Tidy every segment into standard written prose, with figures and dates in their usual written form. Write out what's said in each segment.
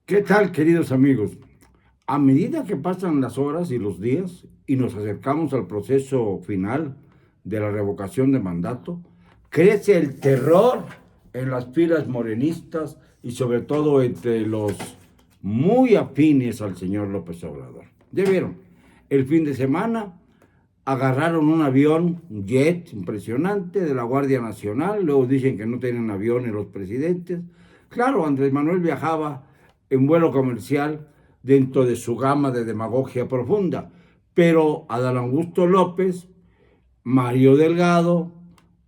¿Qué tal, queridos amigos? A medida que pasan las horas y los días y nos acercamos al proceso final de la revocación de mandato, crece el terror en las filas morenistas y sobre todo entre los muy afines al señor López Obrador. Ya vieron, el fin de semana agarraron un avión, un jet impresionante de la Guardia Nacional, luego dicen que no tienen aviones los presidentes. Claro, Andrés Manuel viajaba en vuelo comercial dentro de su gama de demagogia profunda, pero Adán Augusto López, Mario Delgado,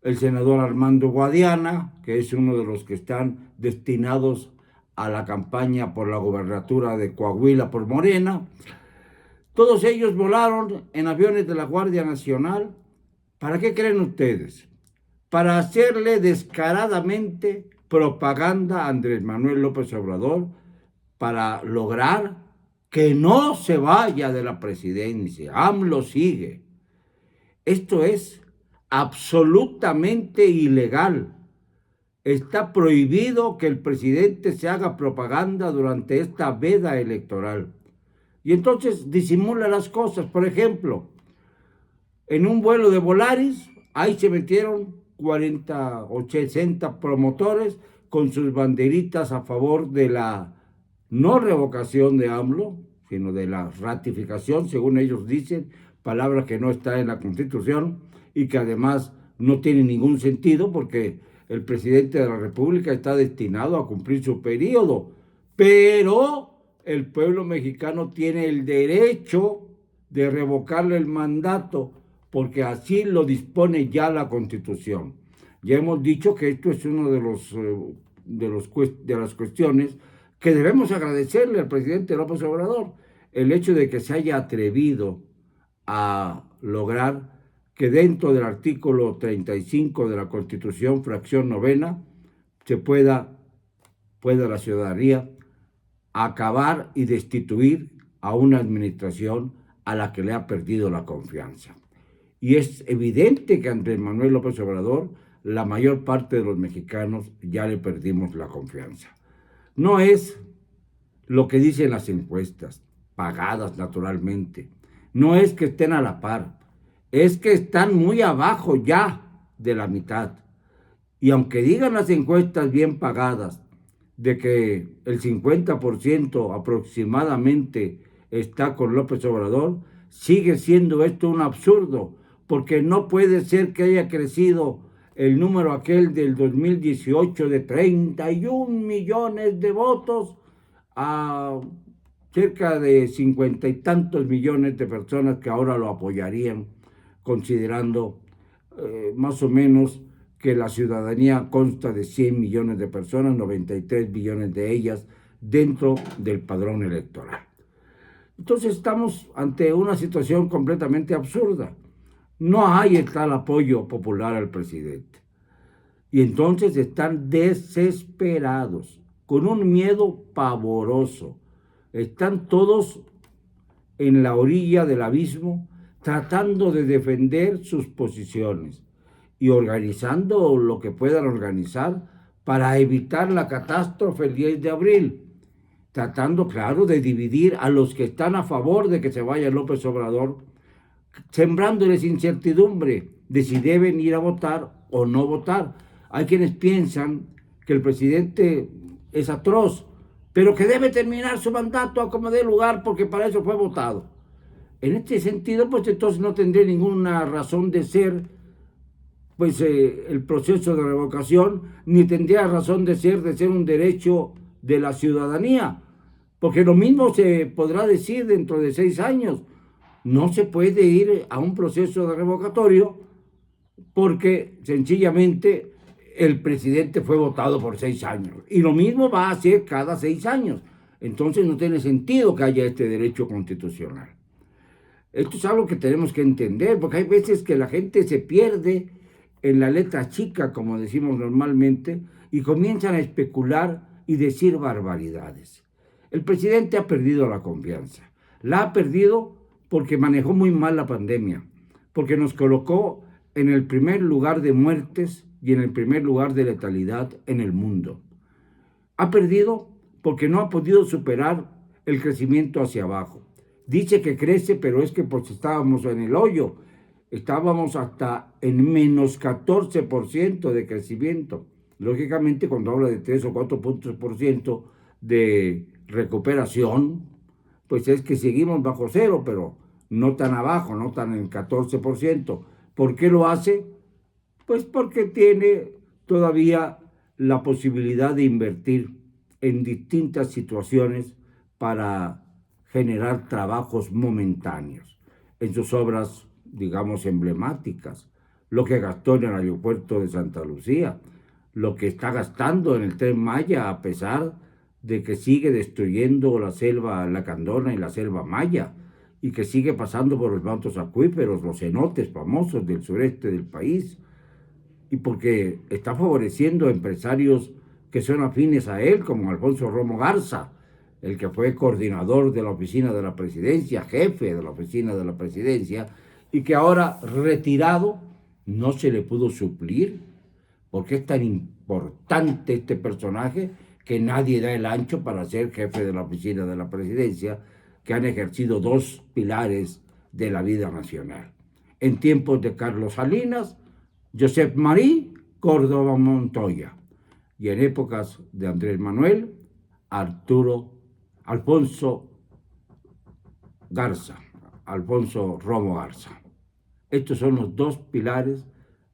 el senador Armando Guadiana, que es uno de los que están destinados a la campaña por la gobernatura de Coahuila por Morena, todos ellos volaron en aviones de la Guardia Nacional. ¿Para qué creen ustedes? Para hacerle descaradamente propaganda a Andrés Manuel López Obrador, para lograr que no se vaya de la presidencia. AMLO sigue. Esto es absolutamente ilegal. Está prohibido que el presidente se haga propaganda durante esta veda electoral. Y entonces disimula las cosas. Por ejemplo, en un vuelo de Volaris, ahí se metieron 40 o 60 promotores con sus banderitas a favor de la no revocación de AMLO, sino de la ratificación, según ellos dicen, palabra que no está en la Constitución y que además no tiene ningún sentido porque el presidente de la República está destinado a cumplir su periodo, pero el pueblo mexicano tiene el derecho de revocarle el mandato porque así lo dispone ya la Constitución. Ya hemos dicho que esto es uno de las cuestiones que debemos agradecerle al presidente López Obrador, el hecho de que se haya atrevido a lograr que dentro del artículo 35 de la Constitución, fracción novena, se pueda la ciudadanía acabar y destituir a una administración a la que le ha perdido la confianza. Y es evidente que Andrés Manuel López Obrador, la mayor parte de los mexicanos ya le perdimos la confianza. No es lo que dicen las encuestas, pagadas naturalmente. No es que estén a la par, es que están muy abajo ya de la mitad. Y aunque digan las encuestas bien pagadas de que el 50% aproximadamente está con López Obrador, sigue siendo esto un absurdo, porque no puede ser que haya crecido el número aquel del 2018 de 31 millones de votos a cerca de 50 y tantos millones de personas que ahora lo apoyarían, considerando más o menos que la ciudadanía consta de 100 millones de personas, 93 millones de ellas dentro del padrón electoral. Entonces estamos ante una situación completamente absurda. No hay tal apoyo popular al presidente. Y entonces están desesperados, con un miedo pavoroso. Están todos en la orilla del abismo tratando de defender sus posiciones y organizando lo que puedan organizar para evitar la catástrofe el 10 de abril, tratando, claro, de dividir a los que están a favor de que se vaya López Obrador, sembrándoles incertidumbre de si deben ir a votar o no votar. Hay quienes piensan que el presidente es atroz, pero que debe terminar su mandato a como dé lugar porque para eso fue votado. En este sentido, pues entonces no tendría ninguna razón de ser el proceso de revocación, ni tendría razón de ser un derecho de la ciudadanía, porque lo mismo se podrá decir dentro de 6 años. No se puede ir a un proceso de revocatorio porque sencillamente el presidente fue votado por 6 años. Y lo mismo va a hacer cada 6 años. Entonces no tiene sentido que haya este derecho constitucional. Esto es algo que tenemos que entender, porque hay veces que la gente se pierde en la letra chica, como decimos normalmente, y comienzan a especular y decir barbaridades. El presidente ha perdido la confianza. La ha perdido porque manejó muy mal la pandemia, porque nos colocó en el primer lugar de muertes y en el primer lugar de letalidad en el mundo. Ha perdido porque no ha podido superar el crecimiento hacia abajo. Dice que crece, pero es que pues estábamos en el hoyo, estábamos hasta en menos 14% de crecimiento. Lógicamente, cuando habla de 3 o 4 puntos por ciento de recuperación, pues es que seguimos bajo cero, pero no tan abajo, no tan en 14%. ¿Por qué lo hace? Pues porque tiene todavía la posibilidad de invertir en distintas situaciones para generar trabajos momentáneos en sus obras, digamos, emblemáticas, lo que gastó en el aeropuerto de Santa Lucía, lo que está gastando en el Tren Maya, a pesar de que sigue destruyendo la selva lacandona y la selva maya, y que sigue pasando por los mantos acuíferos, los cenotes famosos del sureste del país, y porque está favoreciendo a empresarios que son afines a él, como Alfonso Romo Garza, el que fue coordinador de la oficina de la presidencia, jefe de la oficina de la presidencia, y que ahora retirado no se le pudo suplir, porque es tan importante este personaje que nadie da el ancho para ser jefe de la oficina de la presidencia, que han ejercido dos pilares de la vida nacional. En tiempos de Carlos Salinas, Josep Marí Córdoba Montoya, y en épocas de Andrés Manuel, Alfonso Garza, Alfonso Romo Garza. Estos son los dos pilares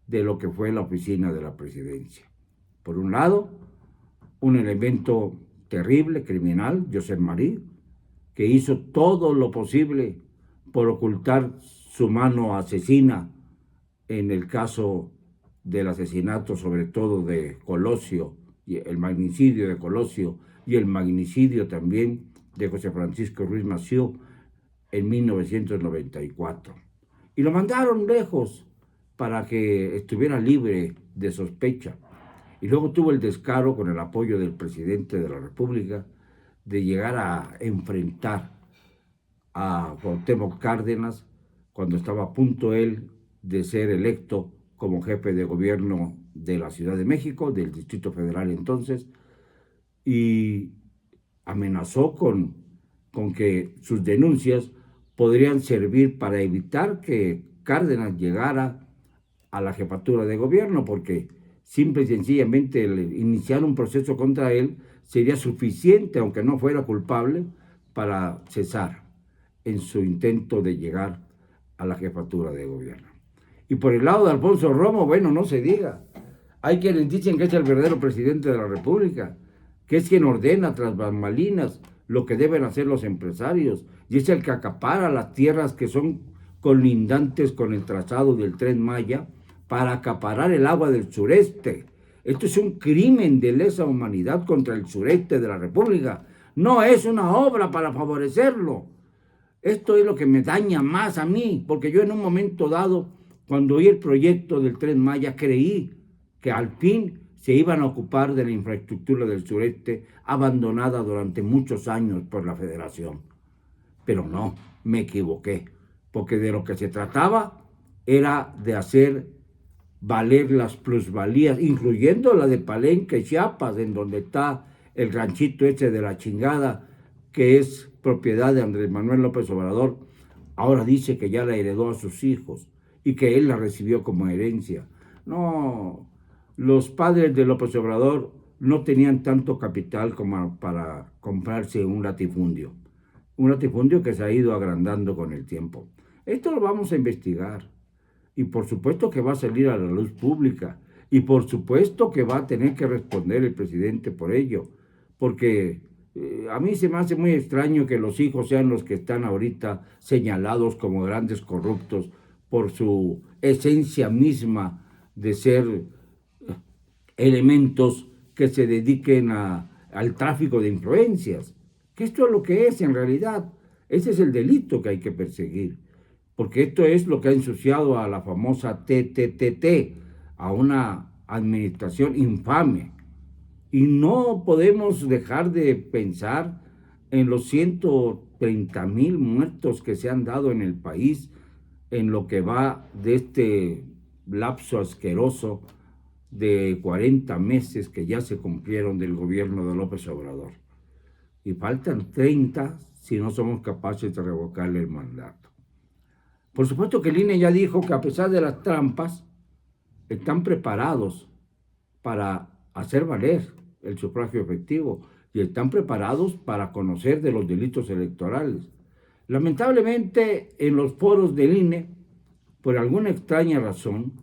de lo que fue la oficina de la presidencia. Por un lado, un elemento terrible, criminal, Josep Marí, que hizo todo lo posible por ocultar su mano asesina en el caso del asesinato, sobre todo de Colosio, y el magnicidio de Colosio y el magnicidio también de José Francisco Ruiz Massieu en 1994. Y lo mandaron lejos para que estuviera libre de sospecha. Y luego tuvo el descaro, con el apoyo del presidente de la República, de llegar a enfrentar a Cuauhtémoc Cárdenas cuando estaba a punto él de ser electo como jefe de gobierno de la Ciudad de México, del Distrito Federal entonces, y amenazó con que sus denuncias podrían servir para evitar que Cárdenas llegara a la jefatura de gobierno, porque simple y sencillamente el iniciar un proceso contra él sería suficiente, aunque no fuera culpable, para cesar en su intento de llegar a la jefatura de gobierno. Y por el lado de Alfonso Romo, bueno, no se diga. Hay quienes dicen que es el verdadero presidente de la República, que es quien ordena tras bambalinas lo que deben hacer los empresarios, y es el que acapara las tierras que son colindantes con el trazado del Tren Maya para acaparar el agua del sureste. Esto es un crimen de lesa humanidad contra el sureste de la República. No es una obra para favorecerlo. Esto es lo que me daña más a mí, porque yo en un momento dado, cuando oí el proyecto del Tren Maya, creí que al fin se iban a ocupar de la infraestructura del sureste abandonada durante muchos años por la Federación. Pero no, me equivoqué, porque de lo que se trataba era de hacer valer las plusvalías, incluyendo la de Palenque, Chiapas, en donde está el ranchito ese de la chingada, que es propiedad de Andrés Manuel López Obrador. Ahora dice que ya la heredó a sus hijos y que él la recibió como herencia. No, los padres de López Obrador no tenían tanto capital como para comprarse un latifundio que se ha ido agrandando con el tiempo. Esto lo vamos a investigar. Y por supuesto que va a salir a la luz pública. Y por supuesto que va a tener que responder el presidente por ello. Porque a mí se me hace muy extraño que los hijos sean los que están ahorita señalados como grandes corruptos por su esencia misma de ser elementos que se dediquen al tráfico de influencias. Que esto es lo que es en realidad. Ese es el delito que hay que perseguir. Porque esto es lo que ha ensuciado a la famosa TTTT, a una administración infame. Y no podemos dejar de pensar en los 130,000 muertos que se han dado en el país en lo que va de este lapso asqueroso de 40 meses que ya se cumplieron del gobierno de López Obrador. y faltan 30 si no somos capaces de revocarle el mandato. Por supuesto que el INE ya dijo que a pesar de las trampas, están preparados para hacer valer el sufragio efectivo y están preparados para conocer de los delitos electorales. Lamentablemente, en los foros del INE, por alguna extraña razón,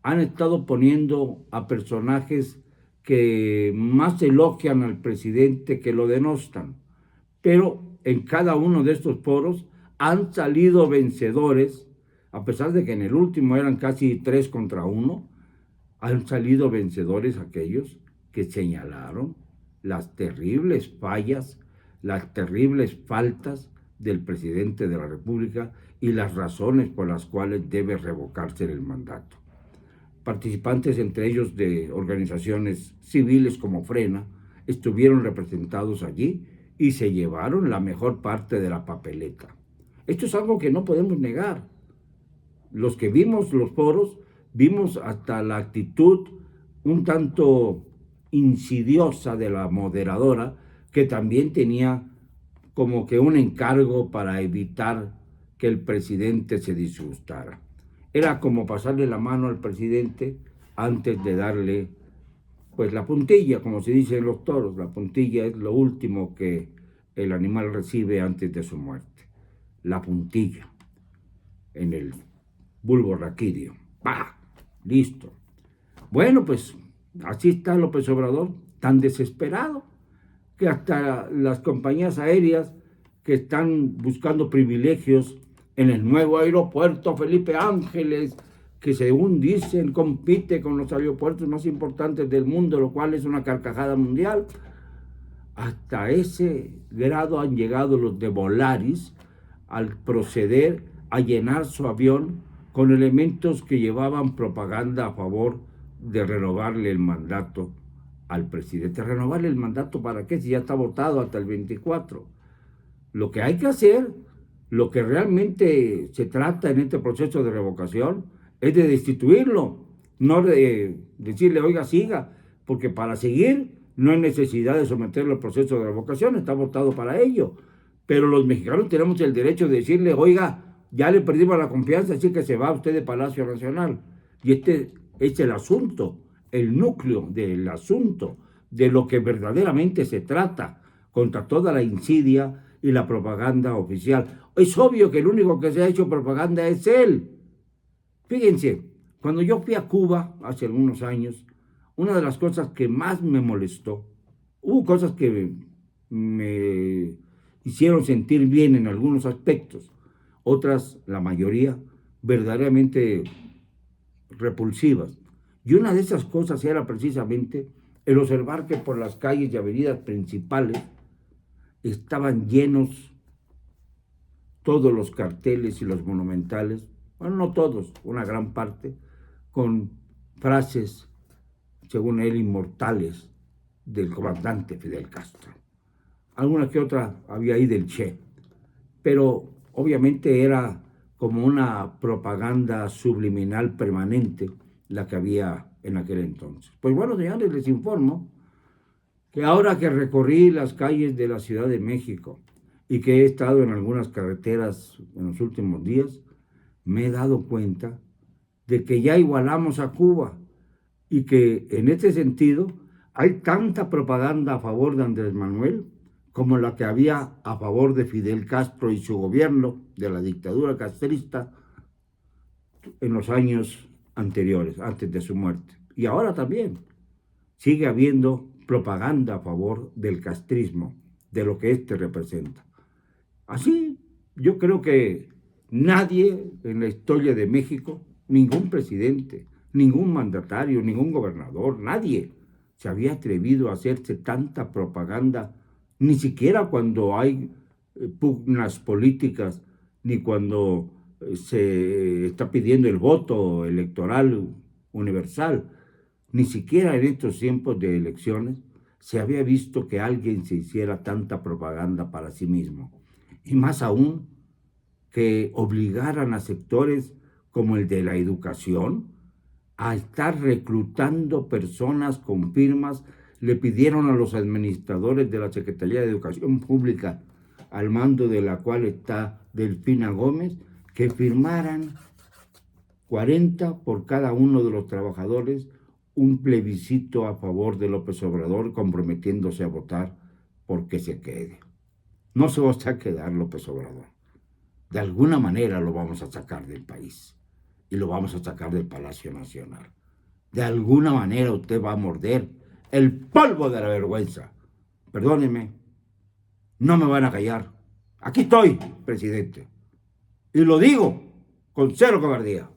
han estado poniendo a personajes que más elogian al presidente que lo denostan. Pero en cada uno de estos foros han salido vencedores, a pesar de que en el último eran casi 3 contra 1, han salido vencedores aquellos que señalaron las terribles fallas, las terribles faltas del presidente de la República y las razones por las cuales debe revocarse el mandato. Participantes, entre ellos de organizaciones civiles como Frena, estuvieron representados allí y se llevaron la mejor parte de la papeleta. Esto es algo que no podemos negar. Los que vimos los foros, vimos hasta la actitud un tanto insidiosa de la moderadora, que también tenía como que un encargo para evitar que el presidente se disgustara. Era como pasarle la mano al presidente antes de darle, pues, la puntilla, como se dice en los toros. La puntilla es lo último que el animal recibe antes de su muerte. La puntilla en el bulbo raquídeo. ¡Pah! Listo. Bueno, pues así está López Obrador, tan desesperado que hasta las compañías aéreas que están buscando privilegios en el nuevo aeropuerto Felipe Ángeles, que según dicen compite con los aeropuertos más importantes del mundo, lo cual es una carcajada mundial. Hasta ese grado han llegado los de Volaris al proceder a llenar su avión con elementos que llevaban propaganda a favor de renovarle el mandato al presidente. ¿Renovarle el mandato para qué? Si ya está votado hasta el 24. Lo que hay que hacer, lo que realmente se trata en este proceso de revocación, es de destituirlo, no de decirle, oiga, siga, porque para seguir no hay necesidad de someterlo al proceso de revocación, está votado para ello. Pero los mexicanos tenemos el derecho de decirle, oiga, ya le perdimos la confianza, así que se va usted de Palacio Nacional. Y este es el asunto, el núcleo del asunto, de lo que verdaderamente se trata, contra toda la insidia y la propaganda oficial. Es obvio que el único que se ha hecho propaganda es él. Fíjense, cuando yo fui a Cuba hace algunos años, una de las cosas que más me molestó, hubo cosas que me hicieron sentir bien en algunos aspectos, otras, la mayoría, verdaderamente repulsivas. Y una de esas cosas era precisamente el observar que por las calles y avenidas principales estaban llenos todos los carteles y los monumentales, bueno, no todos, una gran parte, con frases, según él, inmortales del comandante Fidel Castro. Alguna que otra había ahí del Che, pero obviamente era como una propaganda subliminal permanente la que había en aquel entonces. Pues bueno, señores, les informo que ahora que recorrí las calles de la Ciudad de México y que he estado en algunas carreteras en los últimos días, me he dado cuenta de que ya igualamos a Cuba y que en este sentido hay tanta propaganda a favor de Andrés Manuel como la que había a favor de Fidel Castro y su gobierno de la dictadura castrista en los años anteriores, antes de su muerte. Y ahora también sigue habiendo propaganda a favor del castrismo, de lo que éste representa. Así, yo creo que nadie en la historia de México, ningún presidente, ningún mandatario, ningún gobernador, nadie se había atrevido a hacerse tanta propaganda, ni siquiera cuando hay pugnas políticas, ni cuando se está pidiendo el voto electoral universal. Ni siquiera en estos tiempos de elecciones se había visto que alguien se hiciera tanta propaganda para sí mismo. Y más aún, que obligaran a sectores como el de la educación a estar reclutando personas con firmas le pidieron a los administradores de la Secretaría de Educación Pública, al mando de la cual está Delfina Gómez, que firmaran 40 por cada uno de los trabajadores un plebiscito a favor de López Obrador, comprometiéndose a votar porque se quede. No se va a quedar López Obrador. De alguna manera lo vamos a sacar del país y lo vamos a sacar del Palacio Nacional. De alguna manera usted va a morder el polvo de la vergüenza. Perdóneme, no me van a callar. Aquí estoy, presidente. Y lo digo con cero cobardía.